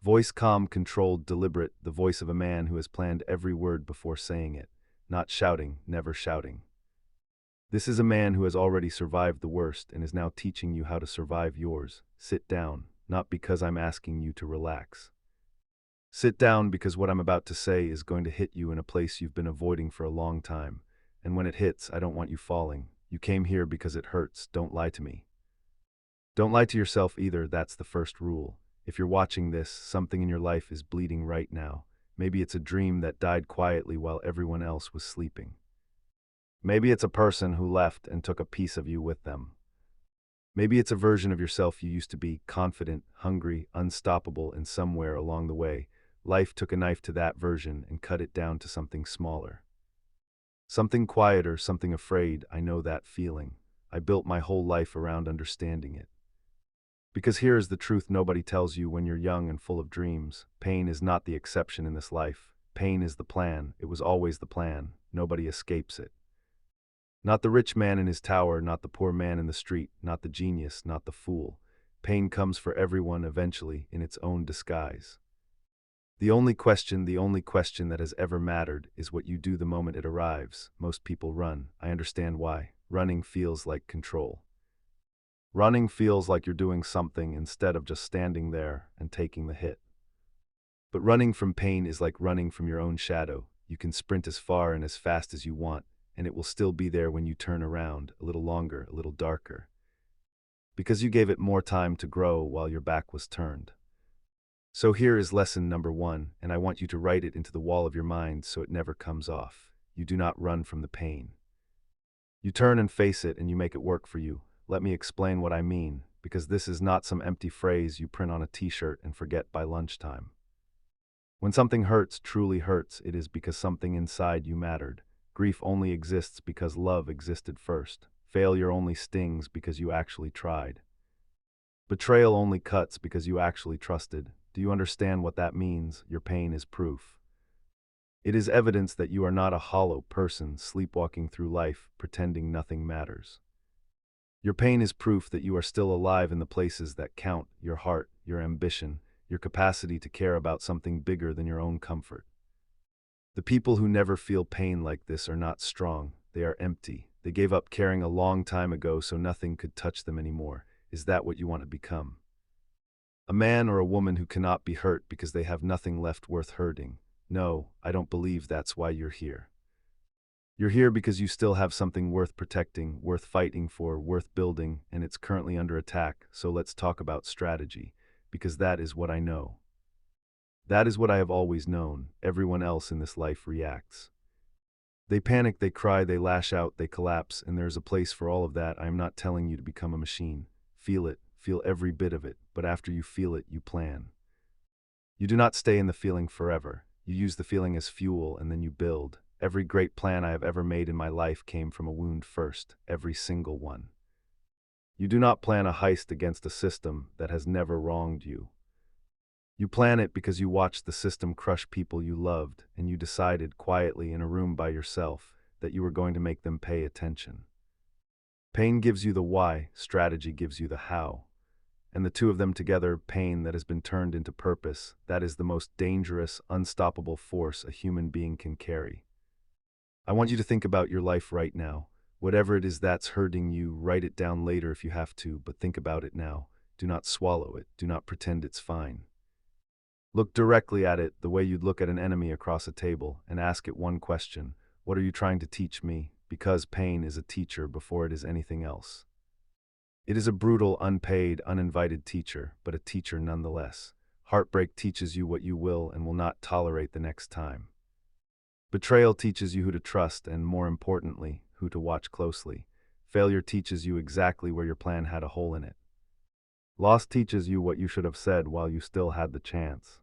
Voice calm, controlled, deliberate, the voice of a man who has planned every word before saying it. Not shouting, never shouting. This is a man who has already survived the worst and is now teaching you how to survive yours. Sit down, not because I'm asking you to relax. Sit down because what I'm about to say is going to hit you in a place you've been avoiding for a long time. And when it hits, I don't want you falling. You came here because it hurts. Don't lie to me. Don't lie to yourself either. That's the first rule. If you're watching this, something in your life is bleeding right now. Maybe it's a dream that died quietly while everyone else was sleeping. Maybe it's a person who left and took a piece of you with them. Maybe it's a version of yourself you used to be, confident, hungry, unstoppable, and somewhere along the way, life took a knife to that version and cut it down to something smaller. Something quieter, something afraid. I know that feeling. I built my whole life around understanding it. Because here is the truth nobody tells you when you're young and full of dreams. Pain is not the exception in this life. Pain is the plan. It was always the plan. Nobody escapes it. Not the rich man in his tower, not the poor man in the street, not the genius, not the fool. Pain comes for everyone eventually in its own disguise. The only question that has ever mattered is what you do the moment it arrives. Most people run. I understand why. Running feels like control. Running feels like you're doing something instead of just standing there and taking the hit. But running from pain is like running from your own shadow. You can sprint as far and as fast as you want, and it will still be there when you turn around, a little longer, a little darker. Because you gave it more time to grow while your back was turned. So here is lesson number 1, and I want you to write it into the wall of your mind so it never comes off. You do not run from the pain. You turn and face it and you make it work for you. Let me explain what I mean, because this is not some empty phrase you print on a t-shirt and forget by lunchtime. When something hurts, truly hurts, it is because something inside you mattered. Grief only exists because love existed first. Failure only stings because you actually tried. Betrayal only cuts because you actually trusted. Do you understand what that means? Your pain is proof. It is evidence that you are not a hollow person sleepwalking through life, pretending nothing matters. Your pain is proof that you are still alive in the places that count, your heart, your ambition, your capacity to care about something bigger than your own comfort. The people who never feel pain like this are not strong, they are empty. They gave up caring a long time ago so nothing could touch them anymore. Is that what you want to become? A man or a woman who cannot be hurt because they have nothing left worth hurting? No, I don't believe that's why you're here. You're here because you still have something worth protecting, worth fighting for, worth building, and it's currently under attack. So let's talk about strategy, because that is what I know. That is what I have always known. Everyone else in this life reacts. They panic, they cry, they lash out, they collapse, and there's a place for all of that. I am not telling you to become a machine. Feel it, feel every bit of it, but after you feel it, you plan. You do not stay in the feeling forever. You use the feeling as fuel and then you build. Every great plan I have ever made in my life came from a wound first, every single one. You do not plan a heist against a system that has never wronged you. You plan it because you watched the system crush people you loved, and you decided quietly in a room by yourself that you were going to make them pay attention. Pain gives you the why, strategy gives you the how. And the two of them together, pain that has been turned into purpose, that is the most dangerous, unstoppable force a human being can carry. I want you to think about your life right now. Whatever it is that's hurting you, write it down later if you have to, but think about it now. Do not swallow it. Do not pretend it's fine. Look directly at it the way you'd look at an enemy across a table and ask it one question. What are you trying to teach me? Because pain is a teacher before it is anything else. It is a brutal, unpaid, uninvited teacher, but a teacher nonetheless. Heartbreak teaches you what you will and will not tolerate the next time. Betrayal teaches you who to trust and, more importantly, who to watch closely. Failure teaches you exactly where your plan had a hole in it. Loss teaches you what you should have said while you still had the chance.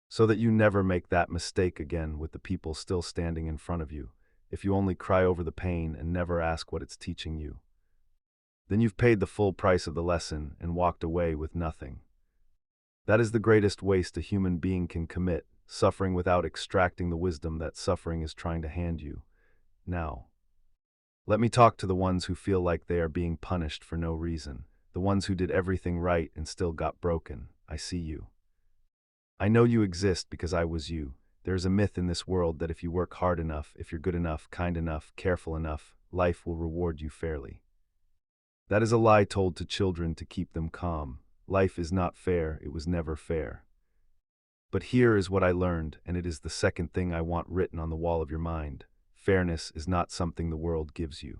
So that you never make that mistake again with the people still standing in front of you. If you only cry over the pain and never ask what it's teaching you, then you've paid the full price of the lesson and walked away with nothing. That is the greatest waste a human being can commit, suffering without extracting the wisdom that suffering is trying to hand you. Now, let me talk to the ones who feel like they are being punished for no reason, the ones who did everything right and still got broken. I see you. I know you exist because I was you. There is a myth in this world that if you work hard enough, if you're good enough, kind enough, careful enough, life will reward you fairly. That is a lie told to children to keep them calm. Life is not fair, it was never fair. But here is what I learned, and it is the second thing I want written on the wall of your mind. Fairness is not something the world gives you.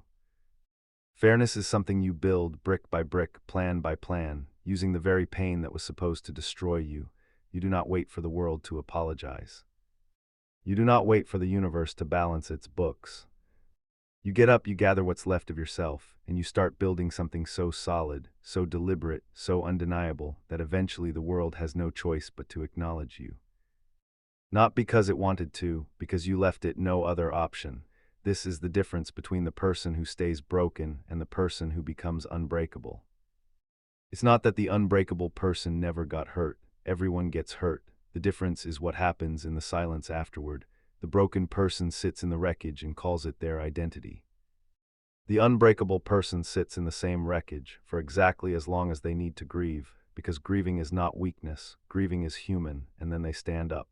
Fairness is something you build brick by brick, plan by plan, using the very pain that was supposed to destroy you. You do not wait for the world to apologize. You do not wait for the universe to balance its books. You get up, you gather what's left of yourself, and you start building something so solid, so deliberate, so undeniable, that eventually the world has no choice but to acknowledge you. Not because it wanted to, because you left it no other option. This is the difference between the person who stays broken and the person who becomes unbreakable. It's not that the unbreakable person never got hurt. Everyone gets hurt. The difference is what happens in the silence afterward. The broken person sits in the wreckage and calls it their identity. The unbreakable person sits in the same wreckage for exactly as long as they need to grieve, because grieving is not weakness, grieving is human, and then they stand up.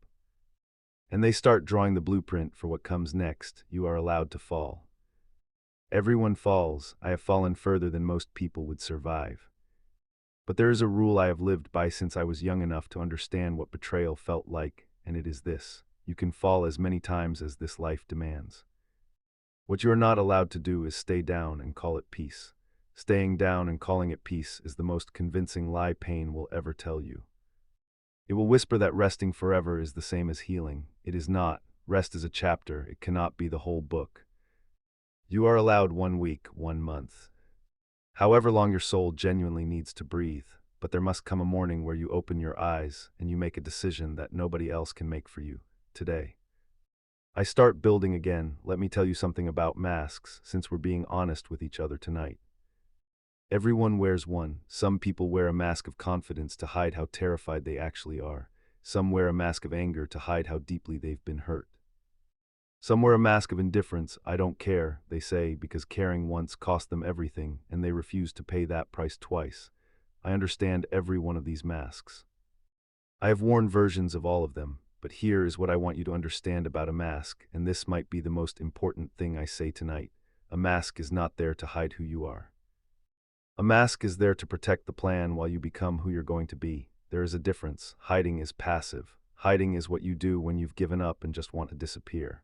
And they start drawing the blueprint for what comes next. You are allowed to fall. Everyone falls. I have fallen further than most people would survive. But there is a rule I have lived by since I was young enough to understand what betrayal felt like, and it is this: you can fall as many times as this life demands. What you are not allowed to do is stay down and call it peace. Staying down and calling it peace is the most convincing lie pain will ever tell you. It will whisper that resting forever is the same as healing. It is not. Rest is a chapter. It cannot be the whole book. You are allowed 1 week, 1 month. However long your soul genuinely needs to breathe, but there must come a morning where you open your eyes and you make a decision that nobody else can make for you, today. I start building again. Let me tell you something about masks, since we're being honest with each other tonight. Everyone wears one. Some people wear a mask of confidence to hide how terrified they actually are. Some wear a mask of anger to hide how deeply they've been hurt. Some wear a mask of indifference. I don't care, they say, because caring once cost them everything, and they refuse to pay that price twice. I understand every one of these masks. I have worn versions of all of them, but here is what I want you to understand about a mask, and this might be the most important thing I say tonight. A mask is not there to hide who you are. A mask is there to protect the plan while you become who you're going to be. There is a difference. Hiding is passive. Hiding is what you do when you've given up and just want to disappear.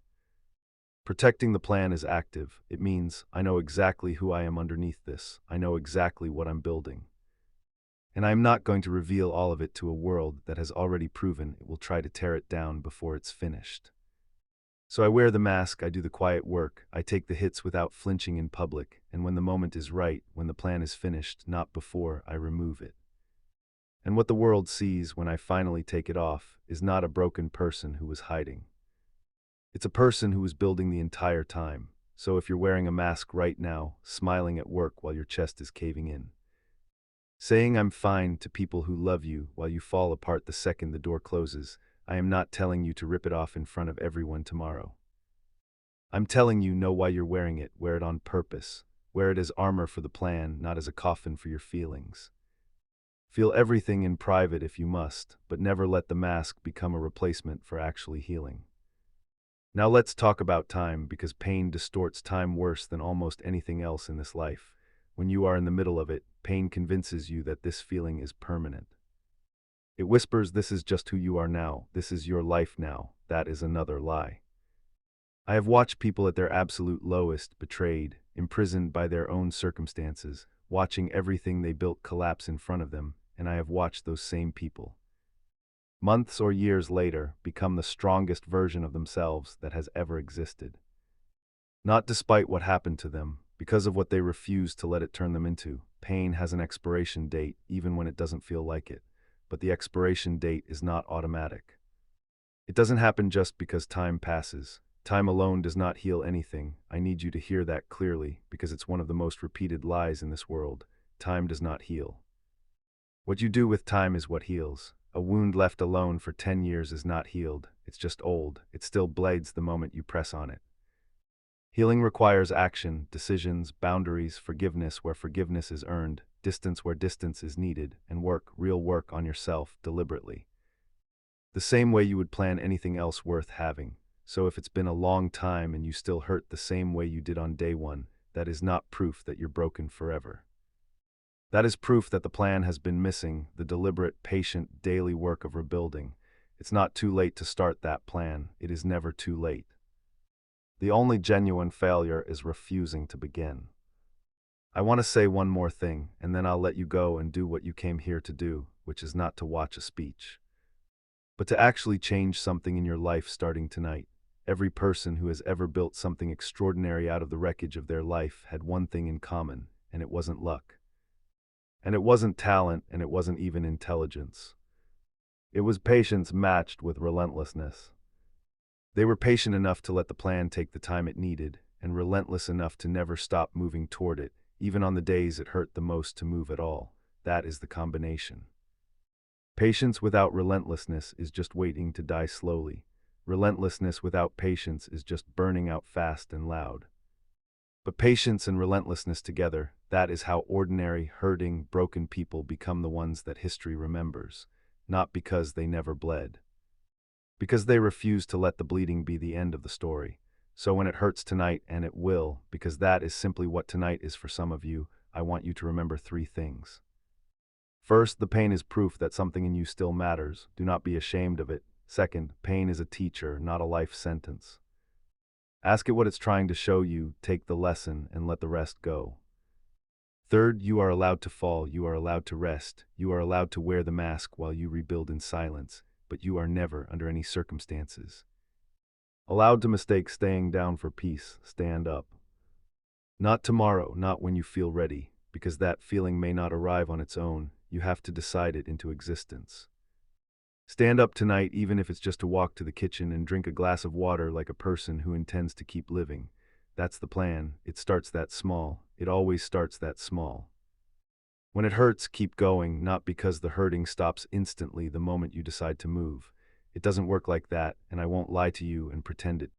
Protecting the plan is active. It means, I know exactly who I am underneath this. I know exactly what I'm building. And I am not going to reveal all of it to a world that has already proven it will try to tear it down before it's finished. So I wear the mask, I do the quiet work, I take the hits without flinching in public, and when the moment is right, when the plan is finished, not before, I remove it. And what the world sees when I finally take it off is not a broken person who was hiding. It's a person who was building the entire time. So if you're wearing a mask right now, smiling at work while your chest is caving in, saying I'm fine to people who love you while you fall apart the second the door closes, I am not telling you to rip it off in front of everyone tomorrow. I'm telling you, know why you're wearing it, wear it on purpose. Wear it as armor for the plan, not as a coffin for your feelings. Feel everything in private if you must, but never let the mask become a replacement for actually healing. Now let's talk about time, because pain distorts time worse than almost anything else in this life. When you are in the middle of it, pain convinces you that this feeling is permanent. It whispers, this is just who you are now, this is your life now. That is another lie. I have watched people at their absolute lowest, betrayed, imprisoned by their own circumstances, watching everything they built collapse in front of them, and I have watched those same people, months or years later, become the strongest version of themselves that has ever existed. Not despite what happened to them, because of what they refused to let it turn them into. Pain has an expiration date, even when it doesn't feel like it. But the expiration date is not automatic. It doesn't happen just because time passes. Time alone does not heal anything. I need you to hear that clearly, because it's one of the most repeated lies in this world. Time does not heal. What you do with time is what heals. A wound left alone for 10 years is not healed. It's just old. It still bleeds the moment you press on it. Healing requires action, decisions, boundaries, forgiveness where forgiveness is earned, distance where distance is needed, and work, real work on yourself, deliberately. The same way you would plan anything else worth having. So if it's been a long time and you still hurt the same way you did on day one, that is not proof that you're broken forever. That is proof that the plan has been missing, the deliberate, patient, daily work of rebuilding. It's not too late to start that plan. It is never too late. The only genuine failure is refusing to begin. I want to say one more thing, and then I'll let you go and do what you came here to do, which is not to watch a speech, but to actually change something in your life starting tonight. Every person who has ever built something extraordinary out of the wreckage of their life had one thing in common, and it wasn't luck. And it wasn't talent, and it wasn't even intelligence. It was patience matched with relentlessness. They were patient enough to let the plan take the time it needed, and relentless enough to never stop moving toward it, even on the days it hurt the most to move at all. That is the combination. Patience without relentlessness is just waiting to die slowly. Relentlessness without patience is just burning out fast and loud. But patience and relentlessness together, that is how ordinary, hurting, broken people become the ones that history remembers, not because they never bled. Because they refuse to let the bleeding be the end of the story. So when it hurts tonight, and it will, because that is simply what tonight is for some of you, I want you to remember three things. First, the pain is proof that something in you still matters. Do not be ashamed of it. Second, pain is a teacher, not a life sentence. Ask it what it's trying to show you, take the lesson, and let the rest go. Third, you are allowed to fall, you are allowed to rest, you are allowed to wear the mask while you rebuild in silence, but you are never, under any circumstances, allowed to mistake staying down for peace. Stand up. Not tomorrow, not when you feel ready, because that feeling may not arrive on its own. You have to decide it into existence. Stand up tonight, even if it's just to walk to the kitchen and drink a glass of water like a person who intends to keep living. That's the plan. It starts that small. It always starts that small. When it hurts, keep going, not because the hurting stops instantly the moment you decide to move. It doesn't work like that, and I won't lie to you and pretend it